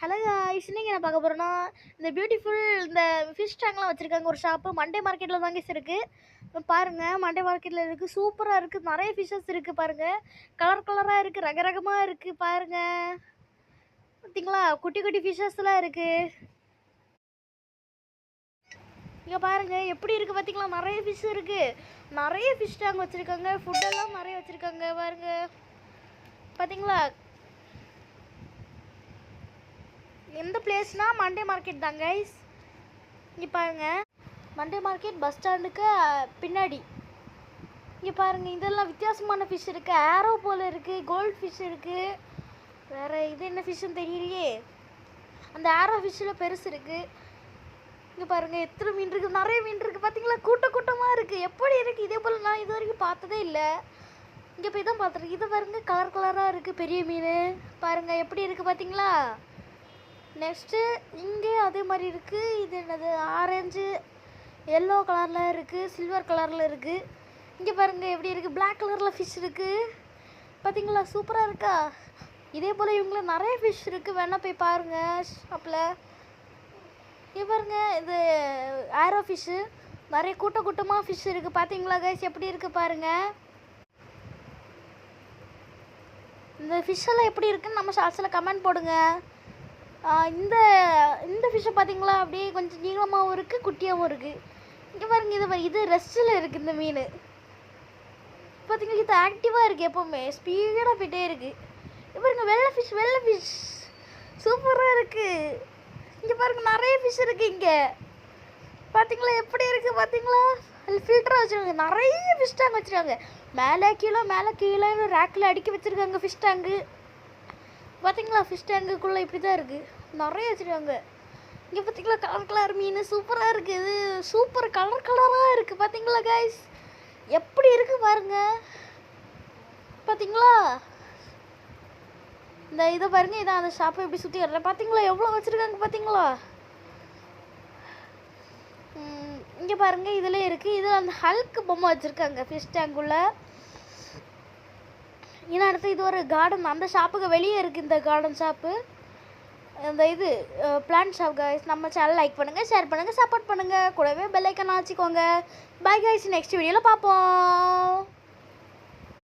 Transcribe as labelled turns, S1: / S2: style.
S1: Hello guys, இன்னைக்கு என்ன பார்க்க போகிறோன்னா இந்த பியூட்டிஃபுல் இந்த ஃபிஷ் டேங்க்லாம் வச்சுருக்காங்க ஒரு ஷாப்பு. மண்டே மார்க்கெட்டில் தாங்க இருக்குது. பாருங்கள், மண்டே மார்க்கெட்டில் இருக்குது. சூப்பராக இருக்குது. நிறைய ஃபிஷ்ஷஸ் இருக்குது பாருங்கள். கலர் கலராக இருக்குது, ரகரகமாக இருக்குது பாருங்கள். பார்த்தீங்களா, குட்டி குட்டி ஃபிஷ்ஷஸ்லாம் இருக்குது. இங்கே பாருங்கள் எப்படி இருக்குது பார்த்தீங்களா, நிறைய ஃபிஷ் இருக்குது. நிறைய ஃபிஷ் டேங்க் வச்சுருக்காங்க. ஃபுட்டெல்லாம் நிறைய வச்சுருக்காங்க பாருங்கள். பார்த்தீங்களா, எந்த பிளேஸ்னா மண்டே மார்க்கெட் தான் கைஸ். இங்கே பாருங்கள், மண்டே மார்க்கெட் பஸ் ஸ்டாண்டுக்கு பின்னாடி. இங்கே பாருங்கள், இதெல்லாம் வித்தியாசமான ஃபிஷ் இருக்குது. ஆரோ போல் இருக்குது, கோல்டு ஃபிஷ் இருக்குது. வேறு இது என்ன ஃபிஷ்ஷுன்னு தெரியலையே. அந்த ஆரோ ஃபிஷ்ஷில் பெருசு இருக்குது. இங்கே பாருங்கள் எத்தனை மீன் இருக்குது, நிறைய மீன் இருக்குது பார்த்தீங்களா. கூட்டமாக இருக்குது. எப்படி இருக்குது இதே போல் நான் இது வரைக்கும் பார்த்ததே இல்லை. இங்கே போய் தான் பார்த்துருக்கேன். இது பாருங்கள் கலர் கலராக இருக்குது பெரிய மீன். பாருங்கள் எப்படி இருக்குது பார்த்தீங்களா. நெக்ஸ்ட்டு இங்கே அதே மாதிரி இருக்குது. இது என்னது, ஆரஞ்சு எல்லோ கலரில் இருக்குது, சில்வர் கலரில் இருக்குது. இங்கே பாருங்கள் எப்படி இருக்குது, பிளாக் கலரில் ஃபிஷ் இருக்குது பார்த்தீங்களா. சூப்பராக இருக்கா. இதே போல் இவங்கள நிறைய ஃபிஷ் இருக்குது, வேணால் போய் பாருங்கள் ஷாப்பில். இங்கே பாருங்கள், இது ஆரோ ஃபிஷ்ஷு. நிறைய கூட்டமாக ஃபிஷ் இருக்குது பார்த்தீங்களா கைஸ், எப்படி இருக்குது பாருங்கள். இந்த ஃபிஷ்ஷெல்லாம் எப்படி இருக்குன்னு நம்ம ஷார்ட்ஸில் கமெண்ட் போடுங்க. இந்த இந்த ஃபிஷ்ஷை பார்த்தீங்களா, அப்படியே கொஞ்சம் நீளமாகவும் இருக்குது, குட்டியாகவும் இருக்குது. இங்கே பாருங்கள், இது ரெஸ்ட்டில் இருக்குது இந்த மீன் பார்த்தீங்களா. இது ஆக்டிவாக இருக்குது, எப்போவுமே ஸ்பீடாக போயிட்டே இருக்குது. இங்கே பாருங்கள் வெள்ளை ஃபிஷ் சூப்பராக இருக்குது. இங்கே பாருங்கள் நிறைய ஃபிஷ் இருக்குது இங்கே பார்த்தீங்களா, எப்படி இருக்குது பார்த்தீங்களா. அதில் ஃபில்டராக வச்சுருக்காங்க, நிறைய ஃபிஷ் டேங்க் வச்சுருக்காங்க. மேலே கீழே ரேக்கில் அடுக்கி வச்சுருக்காங்க ஃபிஷ் டேங்கு பார்த்தீங்களா. ஃபிஷ் டேங்குக்குள்ளே இப்படி தான் இருக்குது, நிறைய வச்சுருக்காங்க. இங்கே பார்த்தீங்களா கலர் கலர் மீன் சூப்பராக இருக்குது. இது சூப்பர் கலராக இருக்குது பார்த்தீங்களா கைஸ், எப்படி இருக்குது பாருங்கள். பார்த்தீங்களா, இந்த இதை பாருங்கள், இதான் அந்த ஷாப்பை எப்படி சுற்றி வர்றேன் பார்த்தீங்களா, எவ்வளோ வச்சுருக்காங்க பார்த்தீங்களா. இங்கே பாருங்கள் இதில் இருக்குது. இதில் அந்த ஹல்க் பொம்மை வச்சுருக்காங்க ஃபிஷ் டேங்குள்ளே. ஏன்னா அடுத்து இது ஒரு கார்டன், அந்த ஷாப்புக்கு வெளியே இருக்குது இந்த கார்டன் ஷாப்பு. இந்த இது பிளான்ட் ஷாப் கைஸ். நம்ம சேனல் லைக் பண்ணுங்கள், ஷேர் பண்ணுங்கள், சப்போர்ட் பண்ணுங்கள். கூடவே பெல் ஐக்கான் வச்சுக்கோங்க. பை கைஸ், நெக்ஸ்ட் வீடியோவில் பார்ப்போம்.